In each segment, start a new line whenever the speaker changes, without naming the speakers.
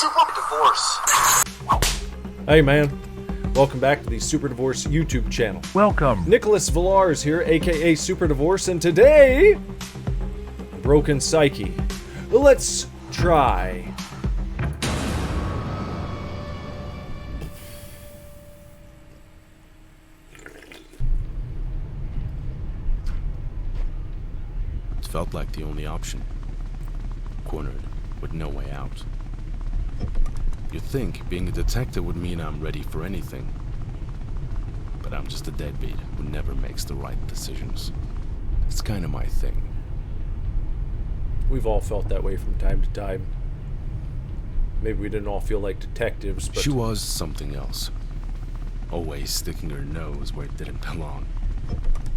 Super Divorce.
Hey man, welcome back to the Super Divorce YouTube channel.
Welcome.
Nicholas Villars here, aka Super Divorce, and today, Broken Psyche. Let's try.
It felt like the only option. Cornered, with no way out. You'd think being a detective would mean I'm ready for anything. But I'm just a deadbeat who never makes the right decisions. It's kind of my thing.
We've all felt that way from time to time. Maybe we didn't all feel like detectives, but...
She was something else. Always sticking her nose where it didn't belong.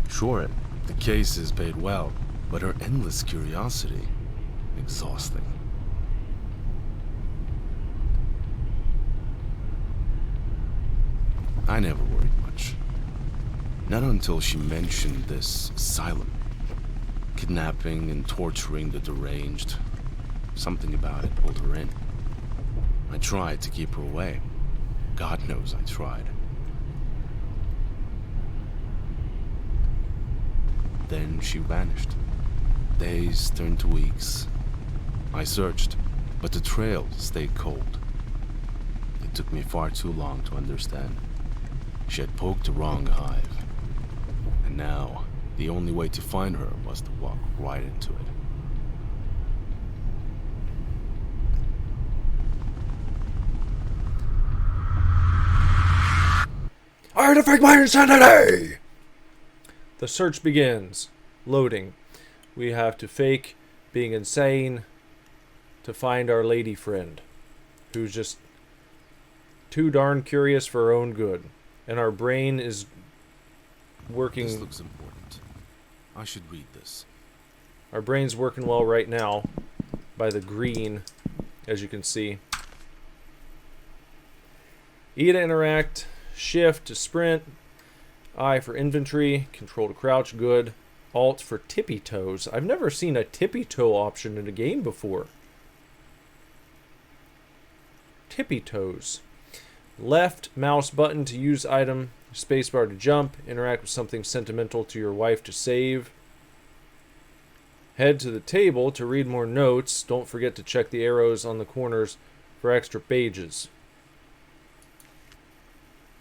Sure, the cases paid well, but her endless curiosity... exhausting. I never worried much. Not until she mentioned this asylum. Kidnapping and torturing the deranged. Something about it pulled her in. I tried to keep her away. God knows I tried. Then she vanished. Days turned to weeks. I searched, but the trail stayed cold. It took me far too long to understand. She had poked the wrong hive. And now, the only way to find her was to walk right into it.
I had to fake my insanity! The search begins. Loading. We have to fake being insane to find our lady friend, who's just too darn curious for her own good. And our brain is working...
This looks important. I should read this.
Our brain's working well right now by the green, as you can see. E to interact, shift to sprint, I for inventory, control to crouch, good. Alt for tippy toes. I've never seen a tippy toe option in a game before. Tippy toes. Left mouse button to use item, spacebar to jump, interact with something sentimental to your wife to save. Head to the table to read more notes. Don't forget to check the arrows on the corners for extra pages.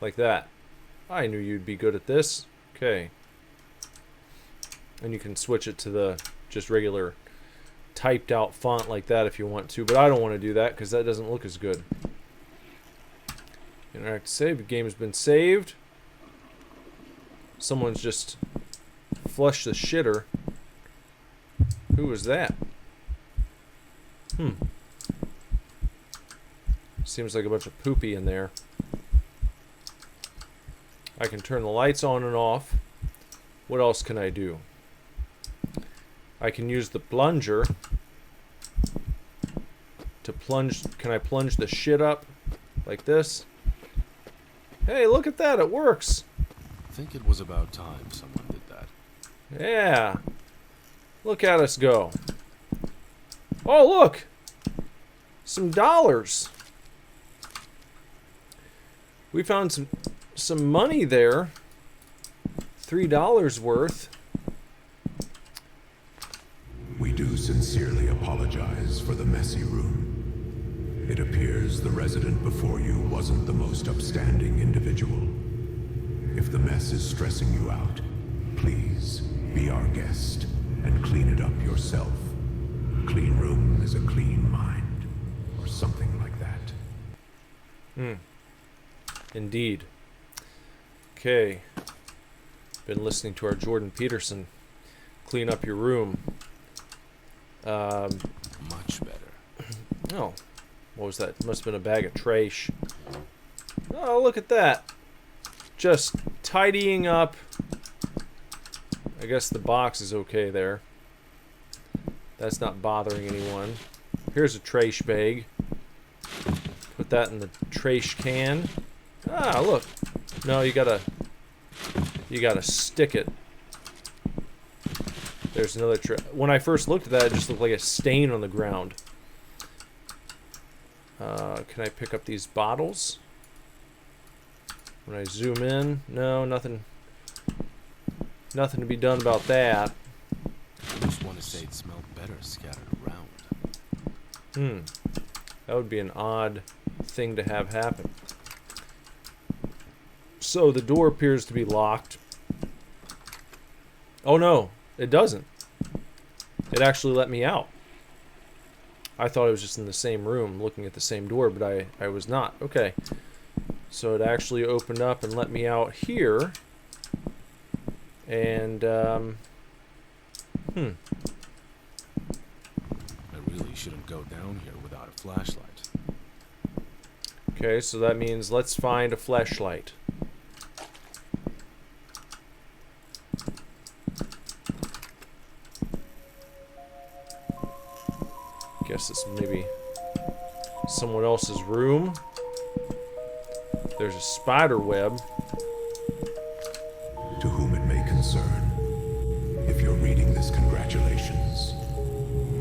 Like that. I knew you'd be good at this. Okay. And you can switch it to the just regular typed out font like that if you want to, but I don't want to do that because that doesn't look as good. Interact to save. The game has been saved. Someone's just flushed the shitter. Who was that? Seems like a bunch of poopy in there. I can turn the lights on and off. What else can I do? I can use the plunger to plunge. Can I plunge the shit up like this? Hey, look at that. It works.
I think it was about time someone did that.
Yeah. Look at us go. Oh, look. Some dollars. We found some money there. $3 worth.
We do sincerely apologize for the messy room. It appears the resident before you wasn't the most upstanding individual. If the mess is stressing you out, please be our guest and clean it up yourself. Clean room is a clean mind, or something like that.
Indeed. Okay. Been listening to our Jordan Peterson. Clean up your room.
Much better.
Oh. What was that? Must have been a bag of trash. Oh, look at that. Just tidying up. I guess the box is okay there. That's not bothering anyone. Here's a trash bag. Put that in the trash can. Ah, look. No, you gotta stick it. There's another when I first looked at that, it just looked like a stain on the ground. Can I pick up these bottles? When I zoom in, no, nothing. Nothing to be done about that.
I just want to say it smelled better scattered around.
That would be an odd thing to have happen. So the door appears to be locked. Oh no, it doesn't. It actually let me out. I thought I was just in the same room looking at the same door, but I was not. Okay. So it actually opened up and let me out here. And,
I really shouldn't go down here without a flashlight.
okay, so that means let's find a flashlight. Guess this is maybe someone else's room. There's a spider web.
To whom it may concern, if you're reading this, congratulations.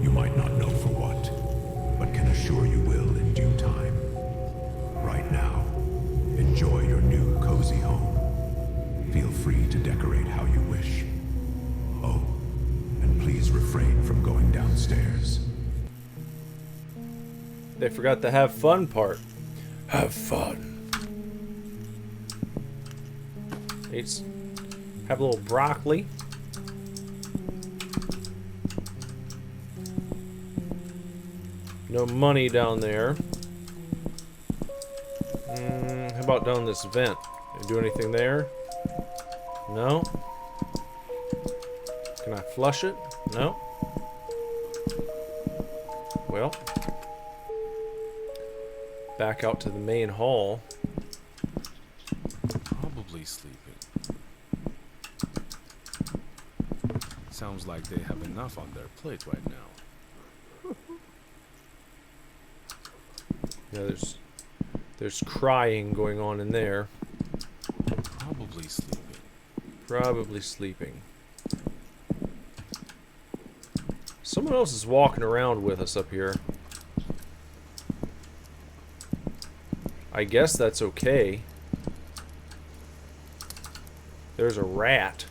You might not know for what, but can assure you will in due time. Right now, enjoy your new cozy home. Feel free to decorate how you wish. Oh, and please refrain from going downstairs.
They forgot the have fun part. Have fun. Let's have a little broccoli. No money down there. How about down this vent? Can I do anything there? No. Can I flush it? No. Well. Back out to the main hall.
Probably sleeping. Sounds like they have enough on their plate right now.
Yeah, there's crying going on in there.
Probably sleeping.
Probably sleeping. Someone else is walking around with us up here. I guess that's okay. There's a rat.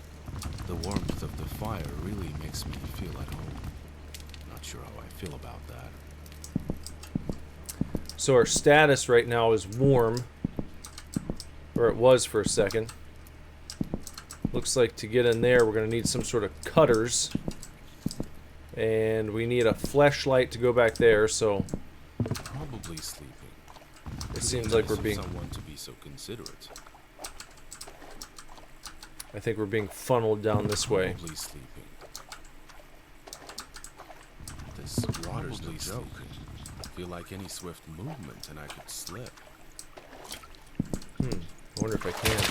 The warmth of the fire really makes me feel at home. Not sure how I feel about that.
So our status right now is warm. Or it was for a second. Looks like to get in there we're going to need some sort of cutters. And we need a flashlight to go back there, so...
Probably sleeping.
It seems like we're
Nice of
being...
someone to be so considerate.
I think we're being funneled down this way.
Probably sleeping. This water's no joke. I feel like any swift movement and I could slip.
I wonder if I can.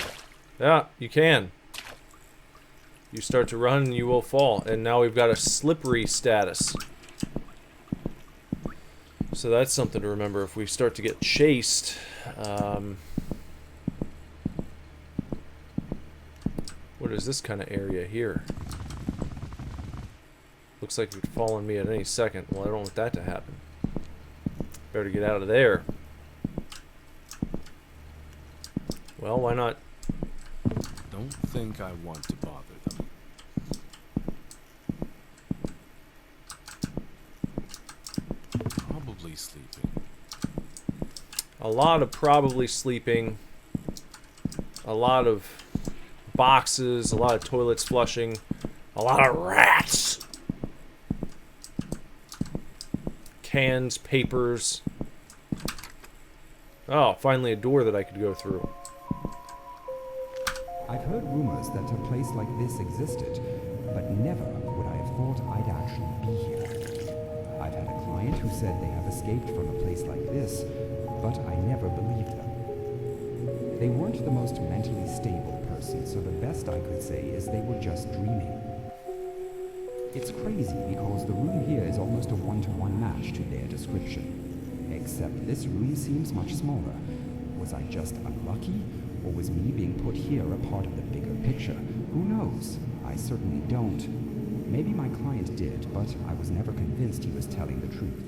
Yeah, you can. You start to run and you will fall. And now we've got a slippery status. So that's something to remember if we start to get chased. What is this kind of area here? Looks like it would fall on me at any second. Well, I don't want that to happen. Better get out of there. Well, why not?
Don't think I want to bother them. Probably sleeping.
A lot of probably sleeping. A lot of boxes. A lot of toilets flushing. A lot of rats. Cans, papers. Oh, finally a door that I could go through.
I've heard rumors that a place like this existed, but never would I have thought I'd actually be here. I've had a client who said they have escaped from a place like this, but I never believed them. They weren't the most mentally stable person, so the best I could say is they were just dreaming. It's crazy because the room here is almost a one-to-one match to their description. Except this room seems much smaller. Was I just unlucky? Or was me being put here a part of the bigger picture? Who knows? I certainly don't. Maybe my client did, but I was never convinced he was telling the truth.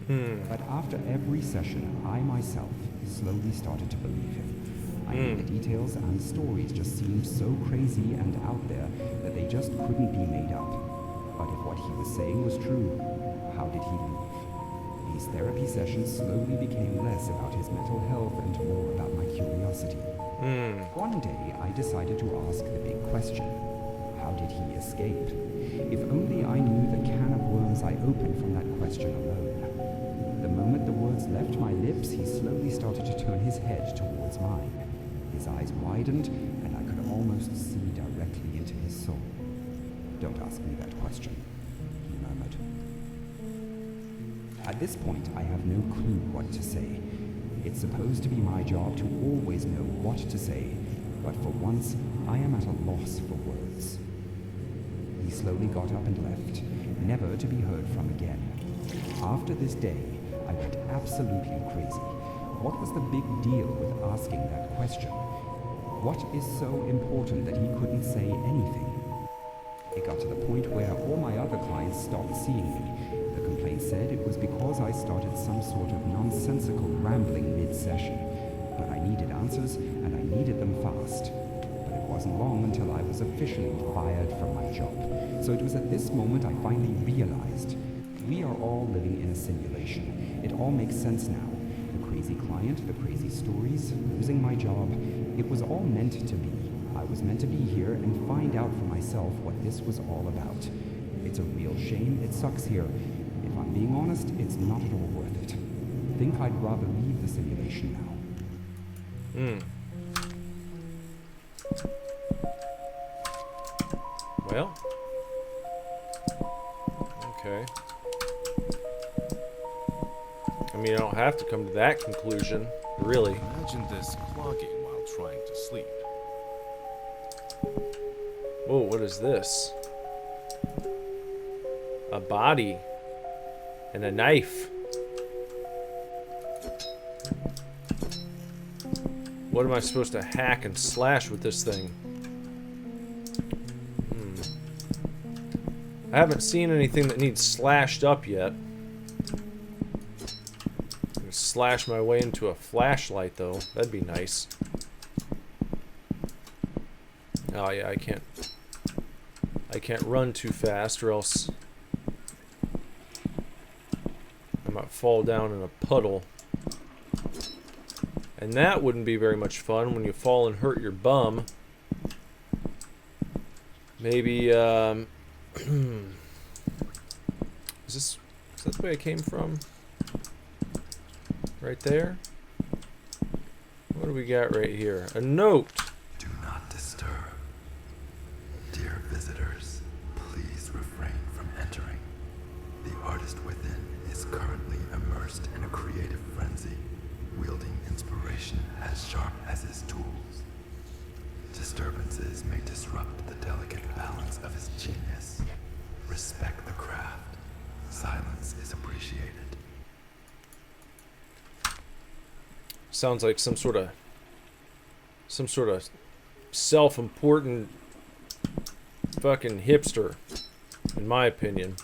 But after every session, I myself slowly started to believe him. I knew the details and stories just seemed so crazy and out there that they just couldn't be made up. But if what he was saying was true, how did he leave? These therapy sessions slowly became less about his mental health and more about my curiosity. One day, I decided to ask the big question. How did he escape? If only I knew the can of worms I opened from that question alone. The moment the words left my lips, he slowly started to turn his head towards mine. His eyes widened, and I could almost see directly into his soul. "Don't ask me that question," he murmured. At this point, I have no clue what to say. It's supposed to be my job to always know what to say, but for once, I am at a loss for words. He slowly got up and left, never to be heard from again. After this day, I went absolutely crazy. What was the big deal with asking that question? What is so important that he couldn't say anything? It got to the point where all my other clients stopped seeing me. The complaint said it was because I started some sort of nonsensical rambling mid-session. But I needed answers, and I needed them fast. But it wasn't long until I was officially fired from my job. So it was at this moment I finally realized we are all living in a simulation. It all makes sense now. The crazy client, the crazy stories, losing my job. It was all meant to be. I was meant to be here and find out for myself what this was all about. It's a real shame it sucks here. If I'm being honest, it's not at all worth it. I think I'd rather leave the simulation now.
Well. Okay. I mean, I don't have to come to that conclusion, really.
Imagine this clogging while trying to sleep.
Whoa, what is this? A body. And a knife. What am I supposed to hack and slash with this thing? I haven't seen anything that needs slashed up yet. I can slash my way into a flashlight, though. That'd be nice. Oh yeah, I can't run too fast, or else I might fall down in a puddle. And that wouldn't be very much fun when you fall and hurt your bum. Maybe, is that the way I came from? Right there? What do we got right here? A note!
Do not disturb. Dear visitors, please refrain from entering. The artist within is currently immersed in a creative frenzy, wielding inspiration as sharp as his tools. Disturbances may disrupt the delicate balance of his genius. Respect the craft. Silence is appreciated.
Sounds like some sort of self-important fucking hipster, in my opinion.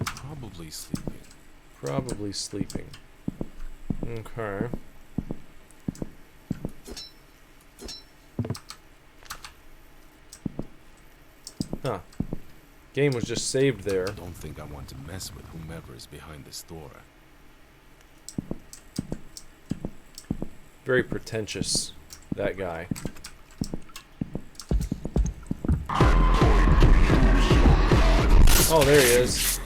Probably sleeping.
Probably sleeping. Okay. Huh. Game was just saved there.
Don't think I want to mess with whomever is behind this door.
Very pretentious, that guy. Oh, there he is.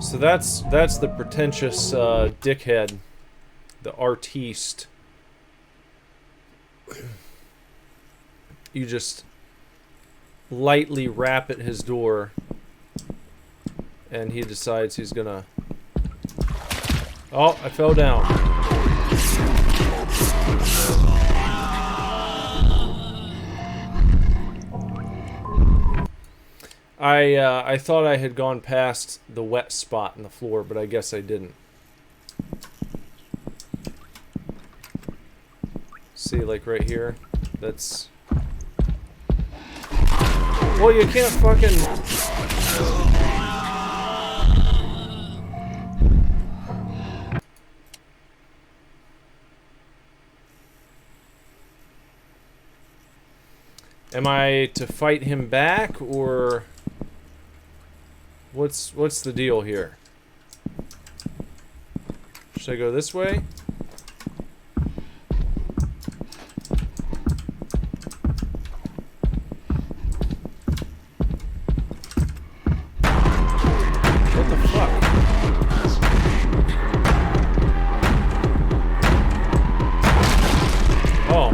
So that's the pretentious dickhead, the artiste. You just lightly rap at his door, and he decides he's gonna... Oh, I fell down. I thought I had gone past the wet spot in the floor, but I guess I didn't. See, like right here. That's... Well, you can't fucking... Am I to fight him back, or... What's the deal here? Should I go this way? What the fuck? Oh.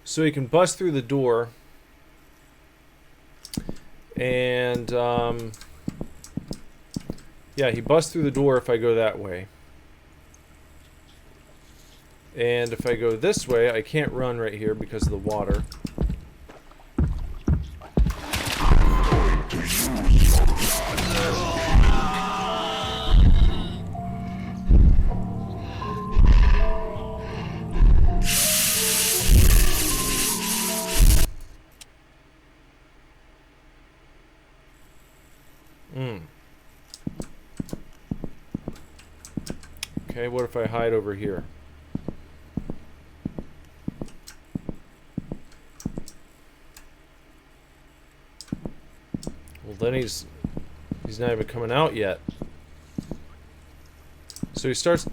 So he can bust through the door, and yeah, he busts through the door if I go that way. And if I go this way, I can't run right here because of the water. Okay, what if I hide over here? Well, then he's not even coming out yet. So he starts...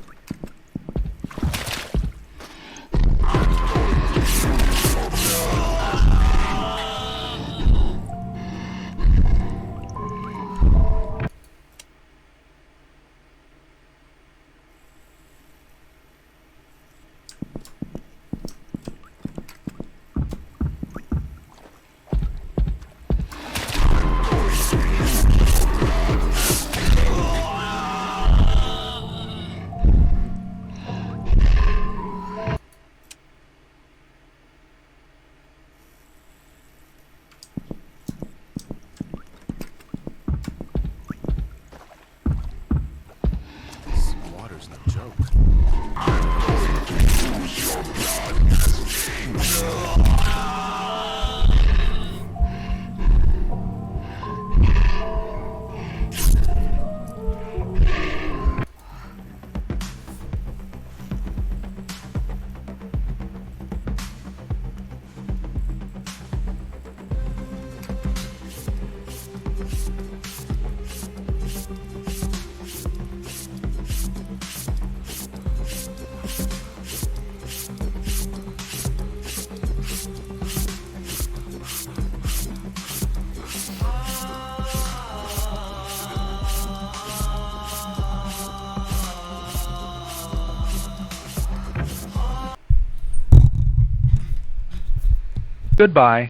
Goodbye.